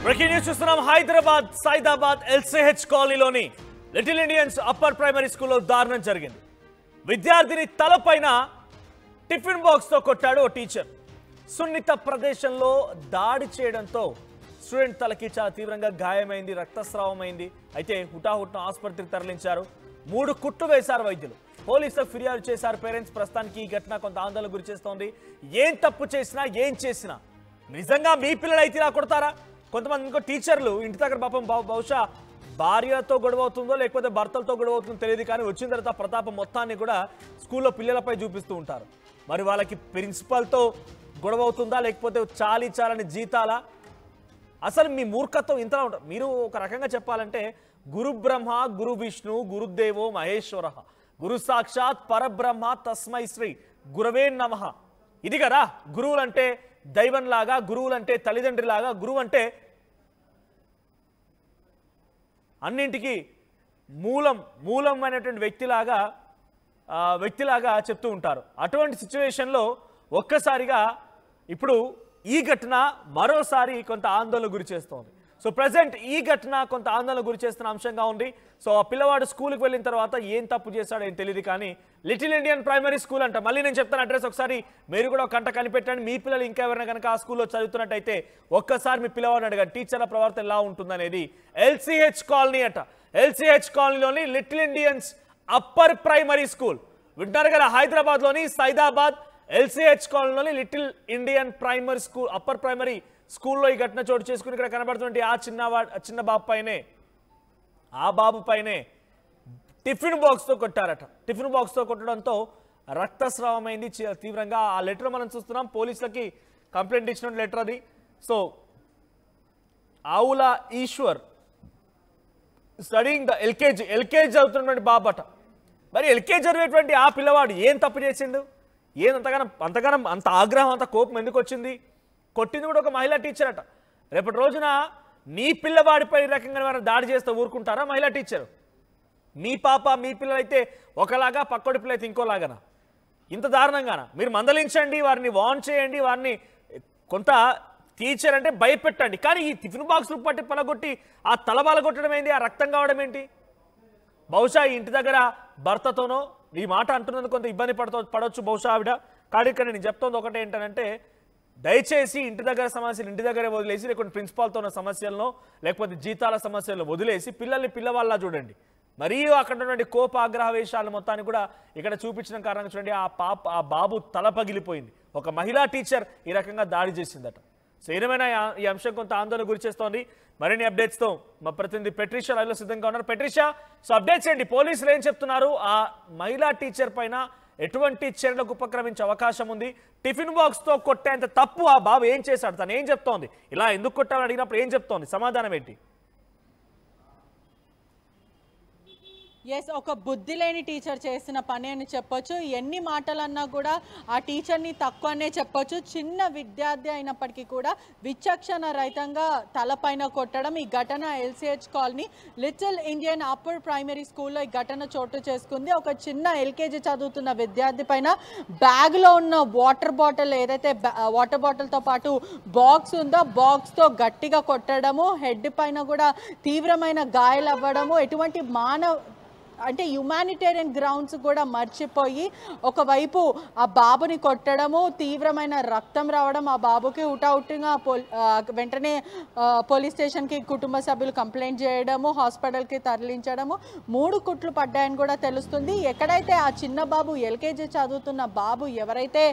Breaking news చూస్తున్నాం. Hyderabad Saidabad LCH కాలనీలోని little Indians upper primary స్కూల్లో దారుణం జరిగింది. విద్యార్థిని తలపైన టిఫిన్ బాక్స్ తో కొట్టాడు ఓ టీచర్. సున్నిత ప్రదేశంలో దాడి చేయడంతో స్టూడెంట్ తలకి చాలా తీవ్రంగా గాయమైంది, రక్తస్రావమైంది. అయితే హుటాహుట్న ఆసుపత్రికి తరలించారు. 3 కుట్లు వేశారు వైద్యులు. పోలీసులకు ఫిర్యాదు చేశారు పేరెంట్స్. ప్రస్తుతానికి ఈ ఘటన కొంత ఆందోళన గురి చేస్తోంది. ఏం తప్పు చేసినా ఏం చేసినా నిజంగా మీ పిల్లలు అయితే ఇలా కొడతారా? కొంతమంది ఇంకో టీచర్లు ఇంటి దగ్గర పాపం బహుశా భార్యతో గొడవ అవుతుందో లేకపోతే భర్తలతో గొడవ అవుతుందో తెలియదు, కానీ వచ్చిన తర్వాత ప్రతాపం మొత్తాన్ని కూడా స్కూల్లో పిల్లలపై చూపిస్తూ ఉంటారు. మరి వాళ్ళకి ప్రిన్సిపల్తో గొడవ అవుతుందా లేకపోతే చాలని జీతాలా? అసలు మీ మూర్ఖత్వం ఇంతలా ఉంటుంది. మీరు ఒక రకంగా చెప్పాలంటే గురు బ్రహ్మ గురు విష్ణు గురుదేవో మహేశ్వర గురు సాక్షాత్ పరబ్రహ్మ తస్మై శ్రీ గురవే నమః. ఇది కదా గురువులంటే. దైవంలాగా, గురువులంటే తల్లిదండ్రిలాగా, గురువు అంటే అన్నింటికి మూలం అనేటువంటి వ్యక్తిలాగా చెప్తూ ఉంటారు. అటువంటి సిచ్యువేషన్లో ఒక్కసారిగా ఇప్పుడు ఈ ఘటన మరోసారి కొంత ఆందోళన గురి చేస్తోంది. సో ప్రజెంట్ ఈ ఘటన కొంత ఆందోళన గురి చేస్తున్న అంశంగా ఉంది. సో ఆ పిల్లవాడు స్కూల్కి వెళ్ళిన తర్వాత ఏం తప్పు చేశాడో ఏం తెలియదు, కానీ లిటిల్ ఇండియన్ ప్రైమరీ స్కూల్ అంట. మళ్ళీ నేను చెప్తాను అడ్రస్, ఒకసారి మీరు కూడా ఒక కంట కనిపెట్టండి. మీ పిల్లలు ఇంకా ఎవరైనా కనుక ఆ స్కూల్లో చదువుతున్నట్టయితే ఒక్కసారి మీ పిల్లవాడిని అడగండి టీచర్ల ప్రవర్తన ఎలా ఉంటుందనేది. ఎల్సీహెచ్ కాలనీ అట. ఎల్సీహెచ్ కాలనీలోని little Indians upper primary school వింటారు కదా. హైదరాబాద్లోని సైదాబాద్ ఎల్సీహెచ్ కాలనీలోని little Indian primary school upper primary స్కూల్లో ఈ ఘటన చోటు చేసుకుని ఇక్కడ కనబడుతుంటే చిన్న బాబు పైనే టిఫిన్ బాక్స్తో కొట్టారట. టిఫిన్ బాక్స్తో కొట్టడంతో రక్తస్రావమైంది తీవ్రంగా. ఆ లెటర్ మనం చూస్తున్నాం. పోలీసులకి కంప్లైంట్ ఇచ్చిన లెటర్ అది. సో ఆవుల ఈశ్వర్ స్టడీయింగ్ ద ఎల్కేజీ చదువుతున్నటువంటి బాబట. మరి ఎల్కేజీ చదివేటువంటి ఆ పిల్లవాడు ఏం తప్పు చేసిండు? అంత ఆగ్రహం, అంత కోపం ఎందుకు వచ్చింది? కొట్టింది కూడా ఒక మహిళా టీచర్ అట. రేపటి రోజున నీ పిల్లవాడిపై రకంగా దాడి చేస్తే ఊరుకుంటారా మహిళా టీచర్? మీ పిల్లలైతే ఒకలాగా, పక్కోడి పిల్లలైతే ఇంకోలాగానా? ఇంత దారుణంగానా? మీరు మందలించండి, వారిని వార్న్ చేయండి, వారిని కొంత టీచర్ అంటే భయపెట్టండి. కానీ ఈ టిఫిన్ బాక్స్లు పట్టి పలగొట్టి ఆ తలబాల కొట్టడం ఏంటి? ఆ రక్తం కావడం ఏంటి? బహుశా ఇంటి దగ్గర భర్తతోనో ఈ మాట అంటున్నందుకు కొంత ఇబ్బంది పడవచ్చు బహుశా ఆవిడ. కానీ ఇక్కడ నేను చెప్తోంది ఒకటే ఏంటంటే, దయచేసి ఇంటి దగ్గర సమస్యలు ఇంటి దగ్గరే వదిలేసి, లేకపోతే ప్రిన్సిపాల్తో ఉన్న సమస్యలను లేకపోతే జీతాల సమస్యలను వదిలేసి పిల్లల్లా చూడండి. మరియు అక్కడ ఉన్నటువంటి కోపాగ్రహవేశాలు మొత్తాన్ని కూడా ఇక్కడ చూపించిన కారణంగా చూడండి ఆ బాబు తల పగిలిపోయింది. ఒక మహిళా టీచర్ ఈ రకంగా దాడి చేసిందట. సో ఏమైనా ఈ అంశం కొంత ఆందోళన గురి చేస్తోంది. మరిన్ని అప్డేట్స్తో మా ప్రతినిధి పెట్రిషియా లైవ్లో సిద్ధంగా ఉన్నారు. పెట్రిషియా, సో అప్డేట్స్ ఏంటి? పోలీసులు ఏం చెప్తున్నారు? ఆ మహిళా టీచర్ పైన ఎటువంటి చర్యలకు ఉపక్రమించే అవకాశం ఉంది? టిఫిన్ బాక్స్తో కొట్టేంత తప్పు ఆ బాబు ఏం చేశాడు? తను ఏం చెప్తోంది? ఇలా ఎందుకు కొట్టామని అడిగినప్పుడు ఏం చెప్తోంది? సమాధానం ఏంటి? ఎస్, ఒక బుద్ధి లేని టీచర్ చేసిన పని అని చెప్పొచ్చు. ఎన్ని మాటలన్నా కూడా ఆ టీచర్ని తక్కువనే చెప్పొచ్చు. చిన్న విద్యార్థి అయినప్పటికీ కూడా విచక్షణ రహితంగా తలపైన కొట్టడం. ఈ ఘటన LCH colony little Indian upper primary స్కూల్లో ఈ ఘటన చోటు చేసుకుంది. ఒక చిన్న ఎల్కేజీ చదువుతున్న విద్యార్థి పైన బ్యాగ్లో ఉన్న వాటర్ బాటిల్, ఏదైతే వాటర్ బాటిల్తో పాటు బాక్స్ ఉందో బాక్స్తో గట్టిగా కొట్టడము, హెడ్ పైన కూడా తీవ్రమైన గాయాలు అవ్వడము, ఎటువంటి అంటే హ్యుమానిటేరియన్ గ్రౌండ్స్ కూడా మర్చిపోయి ఒకవైపు ఆ బాబుని కొట్టడము, తీవ్రమైన రక్తం రావడం, ఆ బాబుకి హుటాహుటిగా వెంటనే పోలీస్ స్టేషన్కి కుటుంబ సభ్యులు కంప్లైంట్ చేయడము, హాస్పిటల్కి తరలించడము. 3 కుట్లు పడ్డాయని కూడా తెలుస్తుంది. ఎక్కడైతే ఆ చిన్న బాబు ఎల్కేజీ చదువుతున్న బాబు ఎవరైతే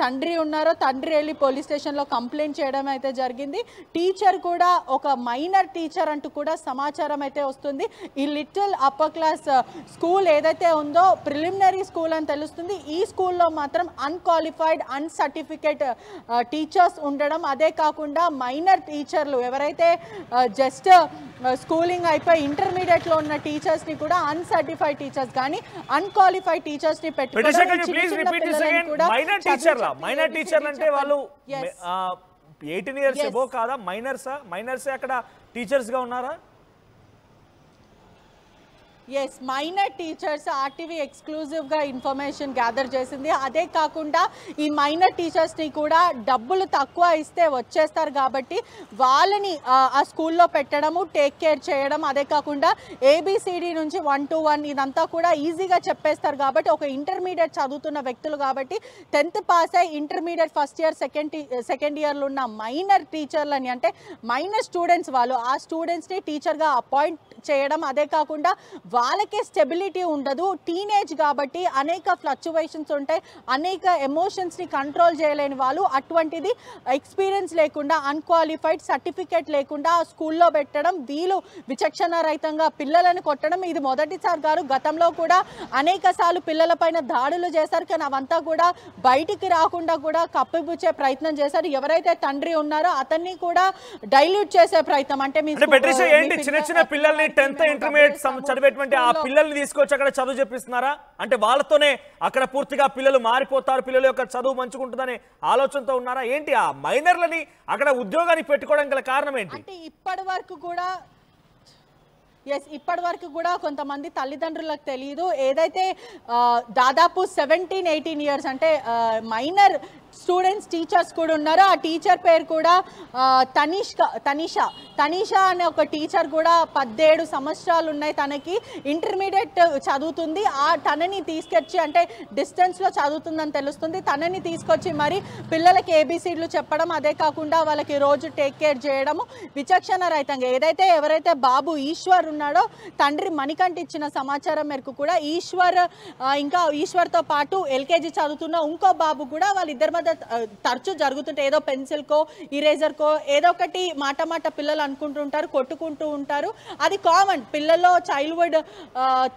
తండ్రి ఉన్నారో తండ్రి వెళ్ళి పోలీస్ స్టేషన్లో కంప్లైంట్ చేయడం అయితే జరిగింది. టీచర్ కూడా ఒక మైనర్ టీచర్ అంటూ కూడా సమాచారం అయితే వస్తుంది. ఈ లిటిల్ అప్పర్ క్లాస్ స్కూల్ ఏదైతే ఉందో ప్రిలిమినరీ స్కూల్ అని తెలుస్తుంది. ఈ స్కూల్లో మాత్రం అన్క్వాలిఫైడ్ అన్సర్టిఫికేట్ టీచర్స్ ఉండడం, అదే కాకుండా మైనర్ టీచర్లు ఎవరైతే జస్ట్ స్కూలింగ్ అయిపోయి ఇంటర్మీడియట్లో ఉన్న టీచర్స్ని కూడా అన్సర్టిఫైడ్ టీచర్స్ కానీ అన్క్వాలిఫైడ్ టీచర్స్ని పెట్టుకోవడం. మైనర్ టీచర్లు అంటే వాళ్ళు 18 years అబో కాదా? మైనర్సే అక్కడ టీచర్స్గా ఉన్నారా? ఎస్, మైనర్ టీచర్స్ ఆర్టీవీ ఎక్స్క్లూజివ్గా ఇన్ఫర్మేషన్ గ్యాదర్ చేసింది. అదే కాకుండా ఈ మైనర్ టీచర్స్ని కూడా డబ్బులు తక్కువ ఇస్తే వచ్చేస్తారు కాబట్టి వాళ్ళని ఆ స్కూల్లో పెట్టడము, టేక్ కేర్ చేయడం, అదే కాకుండా ఏబిసిడి నుంచి 1 to 1 ఇదంతా కూడా ఈజీగా చెప్పేస్తారు. కాబట్టి ఒక ఇంటర్మీడియట్ చదువుతున్న వ్యక్తులు కాబట్టి 10th పాస్ అయ్యి ఇంటర్మీడియట్ ఫస్ట్ ఇయర్ సెకండ్ ఇయర్లో ఉన్న మైనర్ టీచర్లని, అంటే మైనర్ స్టూడెంట్స్, వాళ్ళు ఆ స్టూడెంట్స్ని టీచర్గా అపాయింట్ చేయడం, అదే కాకుండా వాళ్ళకే స్టెబిలిటీ ఉండదు, టీనేజ్ కాబట్టి అనేక ఫ్లక్చువేషన్స్ ఉంటాయి, అనేక ఎమోషన్స్ని కంట్రోల్ చేయలేని వాళ్ళు, అటువంటిది ఎక్స్పీరియన్స్ లేకుండా అన్క్వాలిఫైడ్ సర్టిఫికేట్ లేకుండా స్కూల్లో పెట్టడం, వీళ్ళు విచక్షణ రహితంగా పిల్లలను కొట్టడం ఇది మొదటిసారి గారు. గతంలో కూడా అనేక సార్లు పిల్లలపైన దాడులు చేశారు, కానీ అవంతా కూడా బయటికి రాకుండా కూడా కప్పిపుచ్చే ప్రయత్నం చేశారు. ఎవరైతే తండ్రి ఉన్నారో అతన్ని కూడా డైల్యూట్ చేసే ప్రయత్నం, అంటే మీ చిన్న చిన్న పిల్లల్ని 10th ఇంటర్మీడియట్ చదివేటువంటి ఆ పిల్లల్ని తీసుకొచ్చి అక్కడ చదువు చెప్పిస్తున్నారా? అంటే వాళ్ళతోనే అక్కడ పూర్తిగా పిల్లలు మారిపోతారు, పిల్లల యొక్క చదువు మంచుకుంటుందనే ఆలోచనతో ఉన్నారా ఏంటి? ఆ మైనర్లని అక్కడ ఉద్యోగానికి పెట్టుకోవడం గల కారణం ఏంటి? అంటే ఇప్పటి వరకు కూడా కొంతమంది తల్లిదండ్రులకు తెలియదు. ఏదైతే దాదాపు 17-18 ఇయర్స్ అంటే మైనర్ స్టూడెంట్స్ టీచర్స్ కూడా ఉన్నారు. ఆ టీచర్ పేరు కూడా తనీషా అనే ఒక టీచర్ కూడా 17 సంవత్సరాలు ఉన్నాయి. తనకి ఇంటర్మీడియట్ చదువుతుంది. తనని తీసుకొచ్చి, అంటే డిస్టెన్స్లో చదువుతుందని తెలుస్తుంది, తనని తీసుకొచ్చి మరి పిల్లలకి ఏబిసిడ్లు చెప్పడం, అదే కాకుండా వాళ్ళకి రోజు టేక్ కేర్ చేయడము విచక్షణ రహితంగా. ఎవరైతే బాబు ఈశ్వర్ ఉన్నాడో, తండ్రి మణికంఠ ఇచ్చిన సమాచారం మేరకు కూడా ఈశ్వర్తో పాటు ఎల్కేజీ చదువుతున్న ఇంకో బాబు కూడా వాళ్ళిద్దరి మధ్య తరచూ జరుగుతుంటే, ఏదో పెన్సిల్కో ఇరేజర్కో ఏదో ఒకటి మాట పిల్లలు అనుకుంటుంటారు, కొట్టుకుంటూ ఉంటారు. అది కామన్, పిల్లల్లో చైల్డ్హుడ్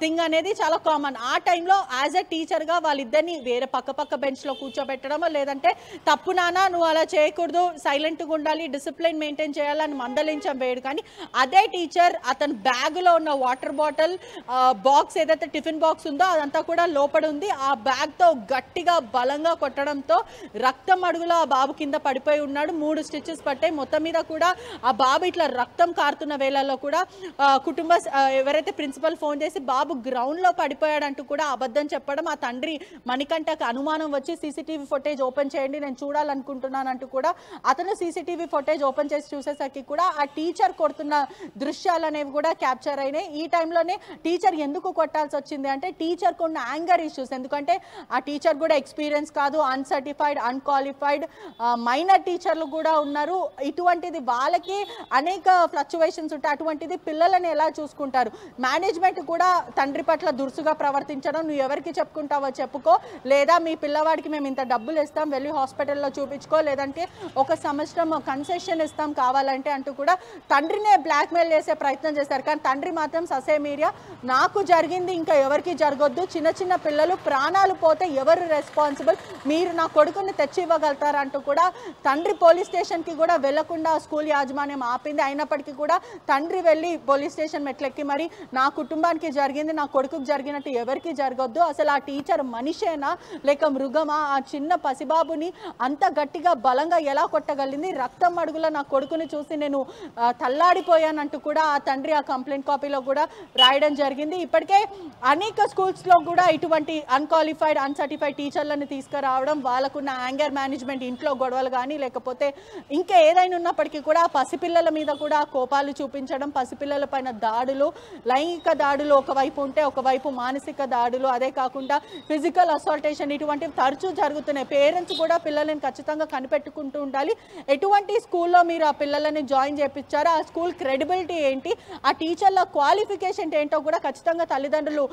థింగ్ అనేది చాలా కామన్. ఆ టైంలో యాజ్ ఎ టీచర్గా వాళ్ళిద్దరిని వేరే పక్క బెంచ్లో కూర్చోబెట్టడమో, లేదంటే తప్పు నాన్న నువ్వు అలా చేయకూడదు, సైలెంట్గా ఉండాలి, డిసిప్లిన్ మెయింటైన్ చేయాలని మందలించం వేయడు. కానీ అదే టీచర్ అతని బ్యాగ్లో ఉన్న వాటర్ బాటిల్ బాక్స్, ఏదైతే టిఫిన్ బాక్స్ ఉందో అదంతా కూడా లోపడి ఉంది, ఆ బ్యాగ్తో గట్టిగా బలంగా కొట్టడంతో రక్తం అడుగులో ఆ బాబు కింద పడిపోయి ఉన్నాడు. 3 స్టిచెస్ పట్టాయి. మొత్తం మీద కూడా ఆ బాబు ఇట్లా రక్తం కారుతున్న వేళల్లో కూడా ఎవరైతే ప్రిన్సిపల్ ఫోన్ చేసి బాబు గ్రౌండ్లో పడిపోయాడంటూ కూడా అబద్ధం చెప్పడం, ఆ తండ్రి మణికంఠకు అనుమానం వచ్చి సీసీటీవీ ఫుటేజ్ ఓపెన్ చేయండి నేను చూడాలనుకుంటున్నానంటూ కూడా అతను సీసీటీవీ ఫుటేజ్ ఓపెన్ చేసి చూసేసరికి కూడా ఆ టీచర్ కొడుతున్న దృశ్యాలు అనేవి కూడా క్యాప్చర్ అయినాయి. ఈ టైంలోనే టీచర్ ఎందుకు కొట్టాల్సి వచ్చింది అంటే టీచర్కు ఉన్న యాంగర్ ఇష్యూస్, ఎందుకంటే ఆ టీచర్ కూడా ఎక్స్పీరియన్స్ కాదు, అన్సర్టిఫైడ్ అన్క్వాలిఫైడ్ మైనర్ టీచర్లు కూడా ఉన్నారు. ఇటువంటిది వాళ్ళకి అనేక ఫ్లక్చువేషన్స్ ఉంటాయి. అటువంటిది పిల్లలని ఎలా చూసుకుంటారు? మేనేజ్మెంట్ కూడా తండ్రి పట్ల దురుసుగా ప్రవర్తించడం, నువ్వు ఎవరికి చెప్పుకుంటావో చెప్పుకో, లేదా మీ పిల్లవాడికి మేము ఇంత డబ్బులు ఇస్తాం వెళ్ళి హాస్పిటల్లో చూపించుకో, లేదంటే 1 సంవత్సరం కన్సెషన్ ఇస్తాం కావాలంటే అంటూ కూడా తండ్రినే బ్లాక్మెయిల్ చేసే ప్రయత్నం చేశారు. కానీ తండ్రి మాత్రం ససేమీరియా నాకు జరిగింది ఇంకా ఎవరికి జరగొద్దు, చిన్న పిల్లలు ప్రాణాలు పోతే ఎవరు రెస్పాన్సిబుల్, మీరు నా కొడుకుని తెచ్చి ఇవ్వగలుగుతారు అంటూ కూడా తండ్రి పోలీస్ స్టేషన్కి కూడా వెళ్లకుండా స్కూల్ యాజమాన్యం ఆపింది. అయినప్పటికీ కూడా తండ్రి వెళ్ళి పోలీస్ స్టేషన్ మెట్లెక్కి మరి నా కుటుంబానికి జరిగింది, నా కొడుకుకి జరిగినట్టు ఎవరికి జరగొద్దు, అసలు ఆ టీచర్ మనిషేనా లేక మృగమా, ఆ చిన్న పసిబాబుని అంత గట్టిగా బలంగా ఎలా కొట్టగలిగింది, రక్తం అడుగుల నా కొడుకుని చూసి నేను తల్లాడిపోయానంటూ కూడా ఆ తండ్రి ఆ కంప్లైంట్ కాపీలో కూడా రాయడం జరిగింది. ఇప్పటికే అనేక స్కూల్స్లో కూడా ఇటువంటి అన్క్వాలిఫైడ్ అన్సర్టిఫైడ్ టీచర్లను తీసుకురావడం, వాళ్ళకున్న యాంగర్ మేనేజ్మెంట్, ఇంట్లో గొడవలు కానీ లేకపోతే ఇంకా ఏదైనా ఉన్నప్పటికీ కూడా పసిపిల్లల మీద కూడా కోపాలు చూపించడం, పసిపిల్లల పైన దాడులు, లైంగిక దాడులు ఒకవైపు ఉంటే ఒకవైపు మానసిక దాడులు, అదే కాకుండా ఫిజికల్ అసాల్టేషన్, ఇటువంటివి తరచూ జరుగుతున్నాయి. పేరెంట్స్ కూడా పిల్లలను ఖచ్చితంగా కనిపెట్టుకుంటూ ఉండాలి. ఎటువంటి స్కూల్లో మీరు ఆ పిల్లలని జాయిన్ చేయించారో, ఆ స్కూల్ క్రెడిబిలిటీ ఏంటి, ఆ టీచర్ల క్వాలిఫికేషన్ ఏంటో కూడా ఖచ్చితంగా తల్లిదండ్రులు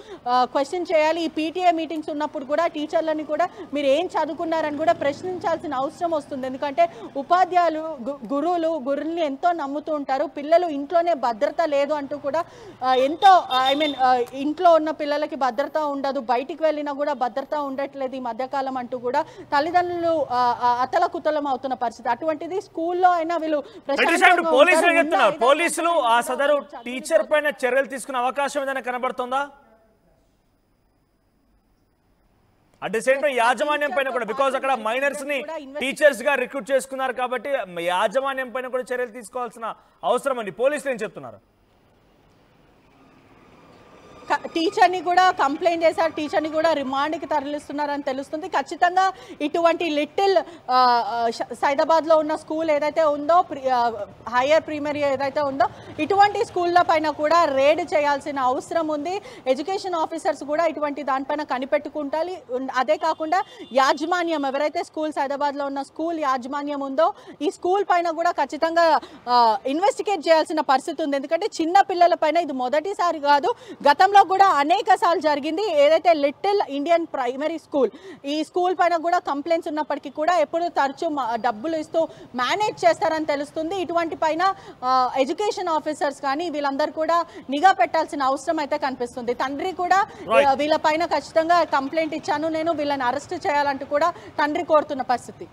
క్వశ్చన్ చేయాలి. ఈ పీటీఏ మీటింగ్స్ ఉన్నప్పుడు కూడా టీచర్లని కూడా మీరు ఏం చదువుకున్నారని కూడా ప్రశ్నించాల్సిన అవసరం వస్తుంది. ఎందుకంటే ఉపాధ్యాయులు గురువుల్ని ఎంతో నమ్ముతూ ఉంటారు. పిల్లలు ఇంట్లోనే భద్రత లేదు అంటూ కూడా ఎంతో ఇంట్లో ఉన్న పిల్లలకి భద్రత ఉండదు, బయటికి వెళ్ళినా కూడా భద్రత ఉండట్లేదు ఈ మధ్యకాలం అంటూ కూడా తల్లిదండ్రులు అతలకుతలం అవుతున్న పరిస్థితి. అటువంటిది స్కూల్లో అయినా వీళ్ళు పోలీసులు ఆ సదరు టీచర్ పైన చర్యలు తీసుకునే అవకాశం ఏదైనా కనబడుతుందా? అట్ ది సేమ్ టైం యాజమాన్యం పైన కూడా, బికాజ్ అక్కడ మైనర్స్ ని టీచర్స్ గా రిక్రూట్ చేసుకున్నారు కాబట్టి యాజమాన్యం పైన కూడా చర్యలు తీసుకోవాల్సిన అవసరం అండి. పోలీసులు ఏం చెప్తున్నారు? టీచర్ని కూడా కంప్లైంట్ చేశారు, టీచర్ని కూడా రిమాండ్కి తరలిస్తున్నారని తెలుస్తుంది. ఖచ్చితంగా ఇటువంటి లిటిల్ సైదాబాద్లో ఉన్న స్కూల్ ఏదైతే ఉందో, హయ్యర్ ప్రైమరీ ఏదైతే ఉందో, ఇటువంటి స్కూళ్ళ పైన కూడా రేడ్ చేయాల్సిన అవసరం ఉంది. ఎడ్యుకేషన్ ఆఫీసర్స్ కూడా ఇటువంటి దానిపైన కనిపెట్టుకుంటారు. అదే కాకుండా యాజమాన్యం, ఎవరైతే స్కూల్ సైదాబాద్లో ఉన్న స్కూల్ యాజమాన్యం ఉందో, ఈ స్కూల్ పైన కూడా ఖచ్చితంగా ఇన్వెస్టిగేట్ చేయాల్సిన పరిస్థితి ఉంది. ఎందుకంటే చిన్న పిల్లల పైన ఇది మొదటిసారి కాదు, గతంలో కూడా అనేక సార్లు జరిగింది. ఏదైతే లిటిల్ ఇండియన్ ప్రైమరీ స్కూల్, ఈ స్కూల్ పైన కూడా కంప్లైంట్స్ ఉన్నప్పటికీ కూడా ఎప్పుడు తరచూ డబ్బులు ఇస్తూ మేనేజ్ చేస్తారని తెలుస్తుంది. ఇటువంటి పైన ఎడ్యుకేషన్ ఆఫీసర్స్ కానీ వీళ్ళందరూ కూడా నిఘా పెట్టాల్సిన అవసరం అయితే కనిపిస్తుంది. తండ్రి కూడా వీళ్ళ పైన ఖచ్చితంగా కంప్లైంట్ ఇచ్చాను, నేను వీళ్ళని అరెస్ట్ చేయాలంటూ కూడా తండ్రి కోరుతున్న పరిస్థితి.